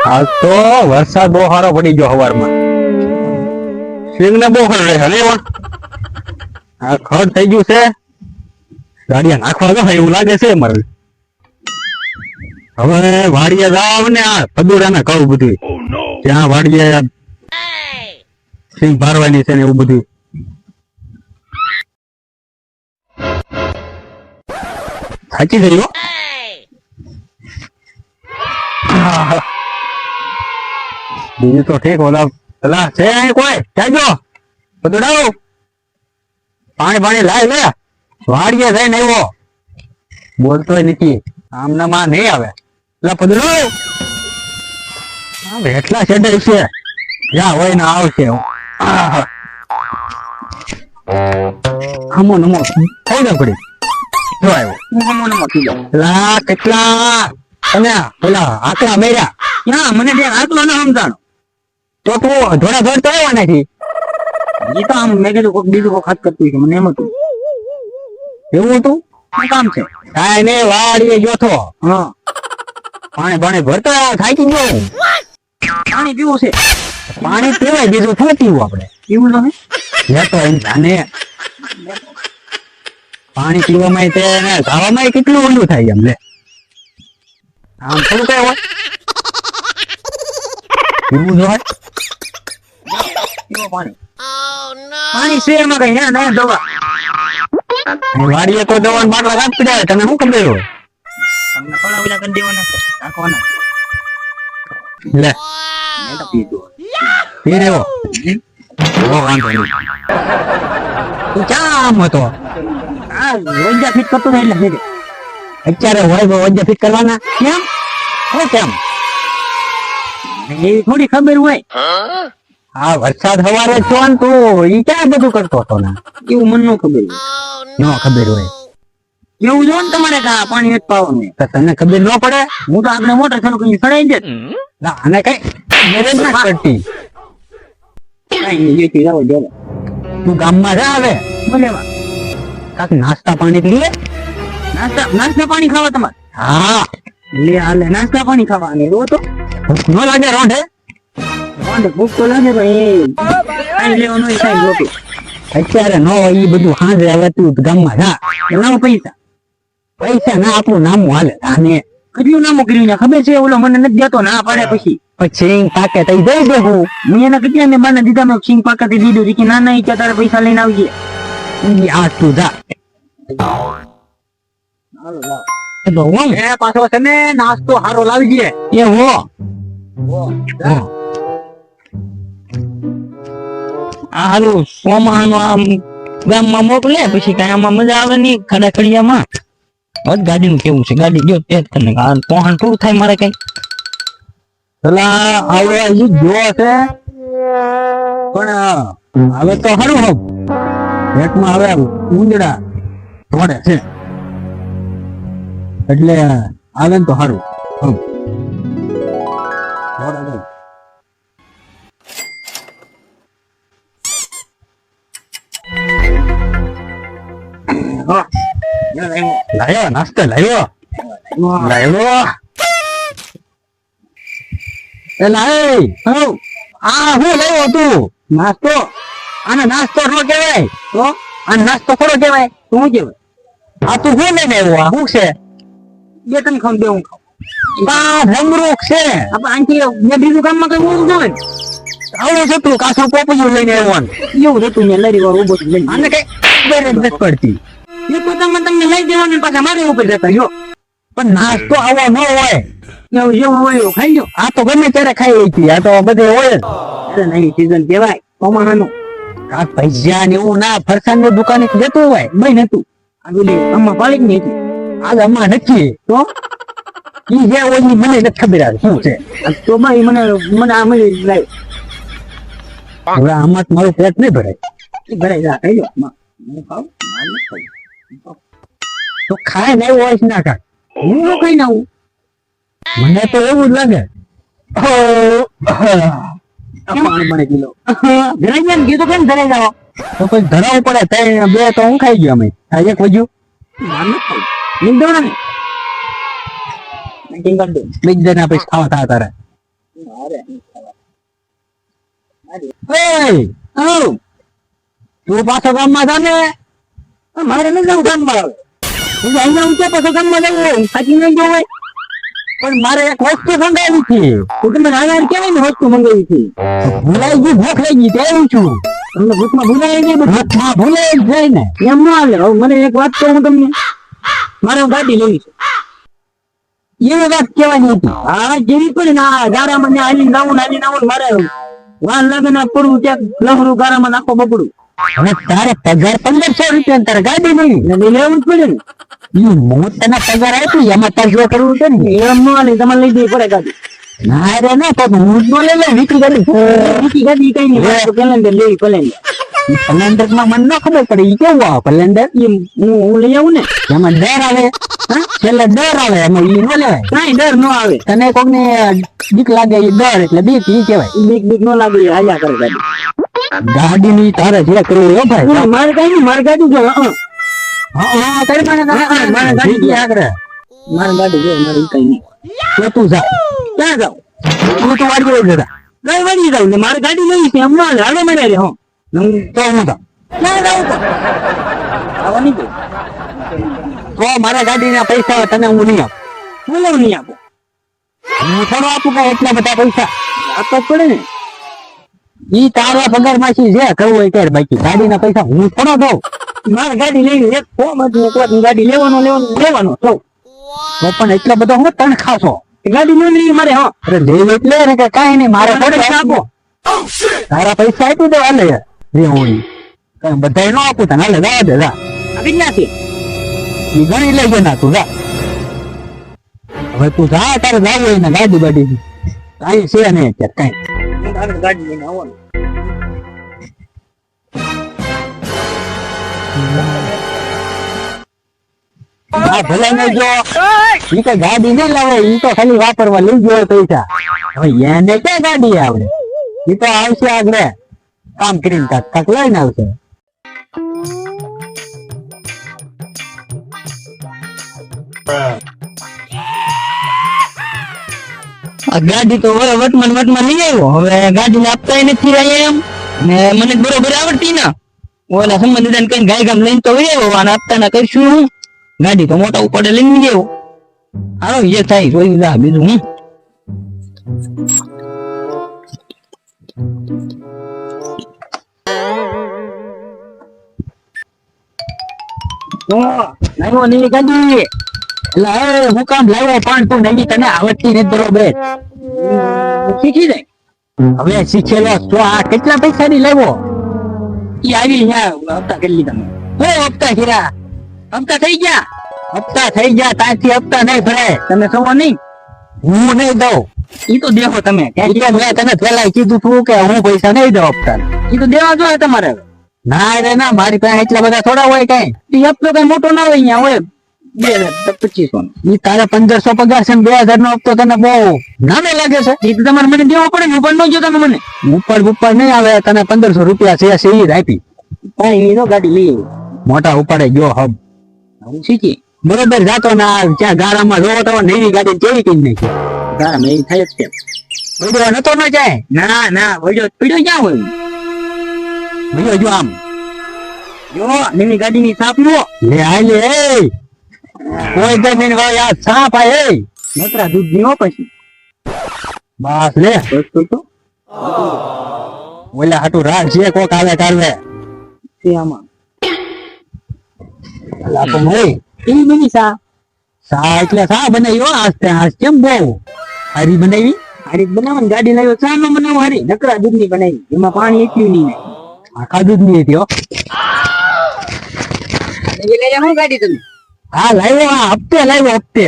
આજ તો વરસાદ બહુ સારો પડી ગયો સવારમાં. સિંગ ને બહુ ખર રહે ને આ ખડ થઈ ગયું છે. ગાડિયા નાખવા ગયો એવું લાગે છે મારે. હવે વાડીએ જાવ ને આ પદુરાને કહું બધું ત્યાં વાડીએ સિંગ ભરવાની છે ને એવું બધું. થાકી ગયો. બીજું તો ઠીક. ઓલા પેલા છે અહીં કોઈ જાજો બધું ડાવ પાણી લાય લે. વાડીએ જઈને આવ્યો બોલતોય નથી. આમના માં નહીં આવે એટલે પદડો એટલા છેડે છે જ્યાં હોય ને આવશે. હમો નમો થઈ જાવ પડી જો આવ્યો. હમો નમો થઈ જાવ લા કેટલા તમે પેલા આકડા મેર્યા ક્યાં મને બે આકલો ન સમજાણો તો તું ધોળા ધોડ તો આવ્યા નથી. એ તો આમ મેં કીધું કોઈક બીજું કોઈ હાથ કરતું છે મને એમ હતું. એવું હતું શું કામ છે? કાંઈ નહીં વાડીએ ગયો તો પાણી ભરતા થાકી ગયો. પાણી પીવું છે? પાણી પીવાય બીજું શું પીવું આપણે? પીવું નથી લેતો એમ જાને. પાણી પીવામાં તે ખાવામાં કેટલું ઊંડું થાય એમ લે. આમ થોડું કઈ હોય પીવું જ હોય. પાણી છે એમાં કઈ ના દવા વાડીએ તો દવા બાટલા રાખ પીડાવે. તને શું ખબર હોય? તમને પડાવેલા કરી દેવાના રાખવાના લે મેં તો પીધું પી રહ્યો. વાંધો નહીં. તું ક્યાં આમ હતો? આ વંજા ફિટ કરતો ને એટલે અત્યારે હોય વંજા ફિટ કરવાના કેમ? કેમ એ થોડી ખબર હોય. હા વરસાદ હવારે છો ને તું ઈ ક્યાં બધું કરતો હતો ને એવું મને ન ખબર ન ખબર હોય એવું જો ને તમારે કા પાણી એક પાવાનું તો તને ખબર ન પડે? હું તો આપણે મોટર ચાલુ કરી ચડાઈ દે આને કઈ મેરેજ ના કરતી. કઈ જાવ જો તું ગામમાં જા હવે બોલેવા કાક નાસ્તા પાણી પી લે. નાસ્તા પાણી ખાવા તમારે? હા લે હાલે નાસ્તા પાણી ખાવા અને રો તો ભૂખ ન લાગે રોંઢે? ભૂખ તો લાગે પણ લેવાનું અત્યારે નો એ બધું સાંજે હવે તું ગામમાં જા લાવો પૈસા ના આપણું નામું હાલે. આને કેટલું નામું કર્યું ખબર છે? ઓલો મને નથી દેતો ના પાડે પછી સિંગ પાકે તઈ દઈ દે. હું એને કેટલા મેં બાને દીધા મેં સિંગ પાકે દીધું કે ના ના તારે પૈસા લઈને આવજે. આ તું જા પાછો તમે નાસ્તો સારો લાવજે. એ હો હારું સોમાનો આમ ગામમાં મોકલે પછી કઈ આમાં મજા આવે નઈ ખડાખડિયામાં. ગાડી નું કેવું છે? ગાડી ગયો તે તને પહોંચ થોડું થાય મારે કઈ પેલા આવે જો છે પણ હવે તો સારું હોવ પેટમાં હવે ઉંદડા થોડે છે એટલે આવે ને તો સારું. લાવ્યો નાસ્તો લાવ્યો આ હું લાવ્યો તું નાસ્તો? આને નાસ્તો ન કહેવાય તો આને નાસ્તો થોડો કહેવાય. શું કહેવાય? આ તું શું લઈને આવ્યો? આ શું છે? બે ત્રણ ખાવ બે હું ખાવ જમરૂખ છે. આથી મેં બીજું કામમાં કઈ ઓછું જોવે આવડું છે તું કાસું પોપૈયું લઈને આવ્યો એવું હતું મેં લરી વાર ઉભો આને કઈ નથી પડતી. એ પોતામાં તમને લઈ દેવાનું પાછા મારે ઉપર જતા જો પણ નાસ્તો આવો ન હોય એવું હોય ખાઈ લો. આ તો ગમે ત્યારે ખાઈ હતી. આ તો બધે હોય જ નહીં સીઝન કહેવાય ચોમાસાનું. કાક ભજીયા ને એવું ના ફરસાણ ની દુકાને જતું હોય બઈ નતું આગળ આમાં પાલિક ની હતી આજ આમાં નથી તો ઈ જે ઓલી મને નથી ખબર આવે શું છે તો ભાઈ મને આ મળી લાવ હવે આમાં મારું પેટ નહીં ભરાય જા ખાઈ લો હું ખાવ તો ખાય ને એવું હોય ના કાક હું ન ખાઈ નાવું મને તો એવું જ લાગે. પાણી બને કિલો ધરાઈ ગયા ને કીધું કેમ ધરાઈ જાવ તો કોઈ ધરાવવું પડે. બે તો હું ખાઈ ગયો અમે એક વજ્યું બીજા ના પૈસા ખાવા થયા તારે તું પાછો ગામમાં જા ને. મારે નથી જવું ગામમાં. આવે હું અહીંયા ઊંચા પાછો ગામમાં જવું સાચી નહીં જવું હોય. પણ મારે એક વસ્તુ મંગાવી છે. તો તમે નાના કેવાય ને વસ્તુ મંગાવી છે. ભૂલાઈ ગઈ, ભૂખ લાગી ગઈ તેવું છું. તમને ભૂખમાં ભૂલાઈ ગઈ, ભૂખમાં ભૂલાઈ જ જાય ને. એમ ન આવે. હવે મને એક વાત કહું તમને, મારે ગાડી લેવી છે. એવી વાત કહેવાની હતી. હા જેવી પડે ને આ ગારામાં ને હાલી નાવું મારે વાન લાગે ને પડવું ત્યાં લહરું ગારામાં નાખો બગડું. હવે તારે પગાર 1500 રૂપિયા તારે ગાડી નહીં લેવું જ પડે ને. હું તને પગાર આપ્યું એમાં તારે જો કરવું છે ને એમ ન હાલે. તમારે લઈ દેવી પડે ગાડી. ના રે ના તો હું જ ન લઈ લે. વીકી ગાડી કઈ નહીં. કેલેન્ડર લેવી કેલેન્ડર માં મને ન ખબર પડે ઈ કેવું આવે કેલેન્ડર. હું લઈ આવું ને એમાં ડર આવે. છેલ્લે ડર આવે એમાં ઈ ન લેવાય. કઈ ડર ન આવે. તને કોક ને બીક લાગે ઈ ડર એટલે બીક ઈ કહેવાય. બીક ન લાગે હાલ્યા કરે ગાડી. ગાડી ની તારે જે કરવું હો ભાઈ. મારે કઈ નહીં. મારે ગાડી જો. હા તારી મારે ગાડી આગળ. મારે ગાડી જો. મારે કઈ નહીં. તો તું જા. ક્યાં જાવ? તું તો વાડી જતા. કઈ વાડી જાવ ને મારે ગાડી લઈ છે. એમ હાલે મારે રે. હો તો હું તો ક્યાં જાવ તો આવવાની તો મારા ગાડી ના પૈસા તને હું નહીં આપું. હું લઉં નહીં આપું. હું થોડો આપું કઈ એટલા બધા પૈસા આપવા પડે ને. ઈ તારા પગાર માંથી જે કરવું હોય ત્યારે બાકી ગાડી ના પૈસા હું થોડો દઉં. મારે ગાડી લઈને એક ફોર્મ હતું ગાડી લેવાનો તો પણ એટલો બધો હું તણ ખાશો ગાડી ન લઈ મારે. હા અરે લેવું એટલે ને કે કઈ નહીં મારે થોડે આપો. તારા પૈસા આપી દો હાલે હું બધા ન આપું તને હાલે દા દે દા આપી જ નાખી. ઈ ગણી લેજે ના તું જા. હવે તું જા તારે જાવું હોય ને ગાડી બાડી કઈ છે ને અત્યારે કઈ ગાડી લઈને આવવાનું. ભલે નહીં જો ઈ કઈ ગાડી નહીં લાવે. ઈ તો ખાલી વાપરવા લઈ ગયો પૈસા. હવે એને ક્યાં ગાડી આવડે. ઈ તો આવશે આગળ કામ કરીને કાક લઈને આવશે. ગાડી તો વટમાં લઈ આવ્યો. હવે ગાડી ને આપતા નથી રહ્યા એમ ને મને બરોબર આવડતી ના. ઓલા સંબંધ કઈ ગાય ગામ લઈને તો આવ્યો અને આપતા ના કરીશું હું. ગાડી તો મોટા ઉપાડે લઈને ગયો. હાલો એ થાય જોઈ જા બીજું હું. નવી ગાડી એટલે હું કામ લાવ્યો પણ તું નવી તને આવડતી નથી બરોબર. શીખી જાય. હવે શીખેલો તો આ કેટલા પૈસા ની લાવ્યો. ઈ આવી હપ્તા કરી લીધા. હપ્તા કર્યા. હપ્તા થઈ ગયા. ત્યાંથી હપ્તા નહીં ભરાય. તમે સવો નહીં. હું નહીં દઉં. ઈ તો દેવો તમે. મેં તને પેલા કીધું તું કે હું પૈસા નહીં દઉં હપ્તા. ઈ તો દેવા જોઈએ તમારે. ના રે ના મારી પાસે એટલા બધા થોડા હોય કઈ. હપ્તો કઈ મોટો ના હોય. અહીંયા હોય 2500. ઈ તારે 1500 પગાર છે 2000 નો હપ્તો તને બહુ નામે લાગે છે. ઈ તો તમારે મને દેવો પડે ને. ઉપર ન જો તમે મને ઉપર નહીં આવે. તને 1500 રૂપિયા છે એ આપી. કઈ નો ગાડી લઈ મોટા ઉપાડે ગયો હબ શીખી બરોબર. જાતો ના ત્યાં ગારામાં જોવો તો નવી ગાડી કેવી કઈ નાખી. ગારામાં એવી થાય જ છે. વડ્યો નતો ન જાય. ના વડ્યો પીડ્યો ક્યાં હોય. વડ્યો જો આમ જો નવી ગાડી ની છાપ નો લે હાલે. કોઈ જમીન હોય આ છાપ આ નતરા દૂધ ની હો પછી બસ લે. તો ઓલા હાટુ રાખ છે કોક આવે કાલે આમાં લાપો હોય એવી બની સા એટલે સા બનાવ્યો. આસ્તે કેમ બહુ હારી બનાવી. હારી બનાવવાની ગાડી લાવ્યો. ચા નો બનાવો હારી. નકરા દૂધ ની બનાવી. એમાં પાણી એટલું નહીં. આખા દૂધ ની હતી. હું ગાડી તમે હા લાવ્યો. હપ્તે લાવ્યો. હપ્તે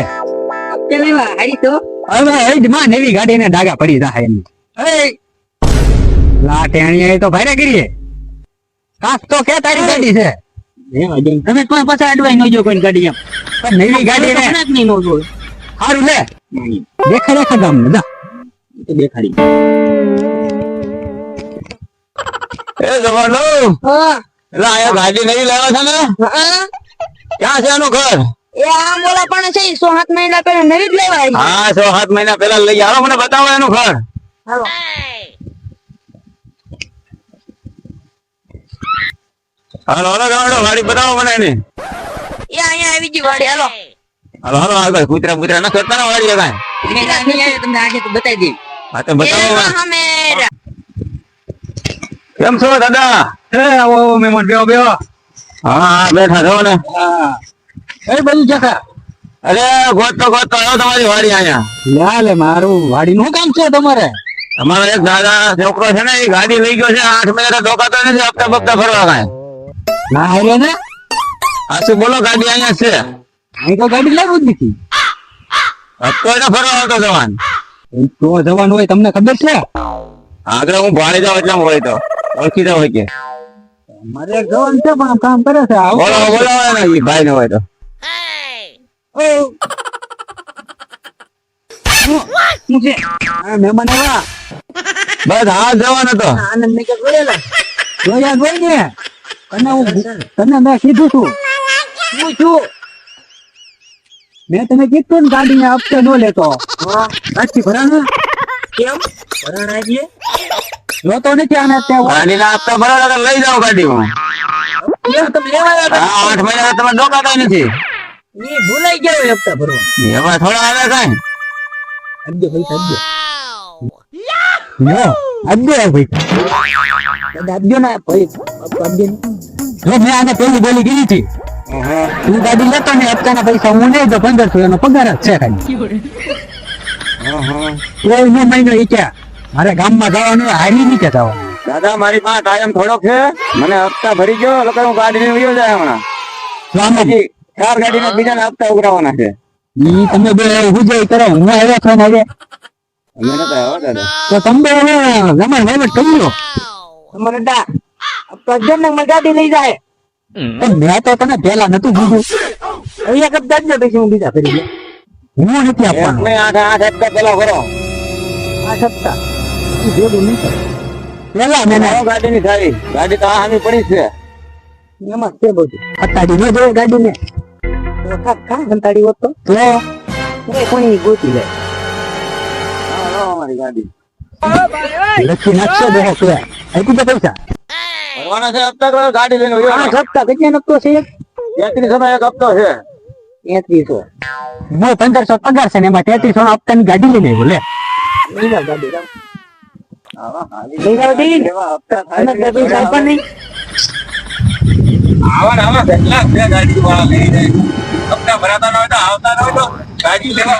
લાવ્યા હારી તો હવે માં નવી ગાડી ને ડાગા પડી જાય એમ. લાટેણી તો ભારે કરીએ. કાસ તો કે તારી ગાડી છે. તમે કોઈ પાછા અડવાઈ ન જો કોઈ ગાડી એમ. પણ નવી ગાડી ને નહીં નો જો સારું લે. દેખા ગામ ને દા તો દેખાડી. એ જવાનો લાયા ગાડી નહીં લાવ્યા છે ને. ક્યાં છે એનું ઘર. એ આ મોલા પણ છે 6-7 મહિના પહેલા નવી જ લેવાય. હા 6-7 મહિના પહેલા લઈ આવો. મને બતાવો એનું ઘર. હાલો. હાલો હાલો ગામડો ગાડી બતાવો મને એની. એ અહીંયા આવી ગઈ વાડી, હાલો. હાલો હાલો આગળ કૂતરા બુતરા ન કરતા ને વાળી કાંઈ. મેં નહીં આવ્યો, તમને આજે તો બતાવી દઈ. હા તો બતાવો મને. અમે કેમ છો દાદા? આવો મહેમાન, બેહો બેહો. હા હા બેઠા છો ને. હા એ બધું જખા. અરે ગોતતો ગોતતો આવ્યો તમારી વાડી અહીંયા. લ્યા લે, મારું વાડી નું કામ છે તમારે? અમારો એક દાદા છોકરો છે ને એ ગાડી લઈ ગયો છે 8 મહિના ડોકાતો નથી હપ્તા બપ્તા ભરવા કાંઈ. ના હારે ને, હા શું બોલો ગાડી અહીંયા છે. અહીં તો ગાડી લેવું જ નથી. હપ્તો એને ફરવા આવતો જવાન. તો જવાનું હોય, તમને ખબર છે? આગળ હું ભાળી જાઉં એટલે હોય તો ઓળખી જાવ હોય કે. મારે એક જવાન છે પણ આમ કામ કરે છે. આવો. બોલો બોલો ને ઈ ભાઈ ને હોય તો. શું છે? હા, મહેમાન આવ્યા. બસ હા જવાનો તો. આનંદ ને કે જોયેલા. જોયા જોઈ ને. તને મેં કીધું છું. શું છું? મેં તને કીધું ને ગાડીને હપ્તે ન લેતો. આજથી ભરાણ. કેમ ભરાણ આવીએ? જોતો નથી આને ત્યાં. ગાડીના હપ્તા ભરવા તો લઈ જાઓ ગાડીમાં. તમે લેવા આવ્યા હા 8 મહિના તમે ડોકાતા નથી. હતા. એ ભૂલાઈ ગયો હપ્તા ભરવા. એમાં થોડા આવે કાંઈ. આપજો પૈસા, આપજો. નો આપજો પૈસા. આપજો ને ભાઈ, આપજો ને. જો મેં આને પેલી બોલી કીધી હતી, તું ગાડી લેતો ને હપ્તાના પૈસા હું નહીં તો 1500 એનો પગાર જ છે ખાલી. કોઈ નો મહિનો ઈચ્છા મારે ગામમાં જવાનું હારી નીચે જવાનું. દાદા મારી પાસે ટાઈમ થોડોક છે. મને હપ્તા ભરી ગયો એટલે હું ગાડી ને વયો જાય હમણાં. સ્વામી, 4 ગાડીના બીજાના હપ્તા ઉઘરાવાના છે. ઈ તમે બે હુજાઈ કરો, હું આવ્યો છો ને આજે. અમે નતા આવ્યા દાદા. તો તમે હવે જમાઈ વહીવટ કરી લો. તમારે દા હપ્તા જનક ગાડી લઈ જાય. મેં તો તને પેલા નતું કીધું. હવે એક હપ્તા જ પછી હું બીજા ફરી ગયા. હું નથી આપવાનો. મેં 8 હપ્તા પેલા ભરો. 8 હપ્તા ઈ ભેગું નહીં કરે. પેલા મેં આવો ગાડીની થાળી. ગાડી તો આ હામી પડી છે. એમાં છે બધું. અતાડી ન જોઈ ગાડી ને તો કાં કંટાળી હોત તો કોની ગોતી જાય. હા લો અમારી ગાડી. લખી નાખશો દેખો કે આપી દે પૈસા. ભરવાના છે હપ્તા તો ગાડી લઈને વયો 8 હપ્તા કેટલા નકતો છે? 33 એક હપ્તો છે. 3300. મો 1500 પગાર છે ને એમાં 3300 નો હપ્તાની ગાડી લઈને આવ્યો. લે લઈ જાવ ગાડી, જાવ. લઈ જાવ દી. એવા હપ્તા અને થાય બે પૈસા આપવા નહીં. આવા કેટલા છે ગાડી વાળા લઈ જાય. હપ્તા ભરાતા ન હોય તો આવતા ન હોય તો ગાડી લેવા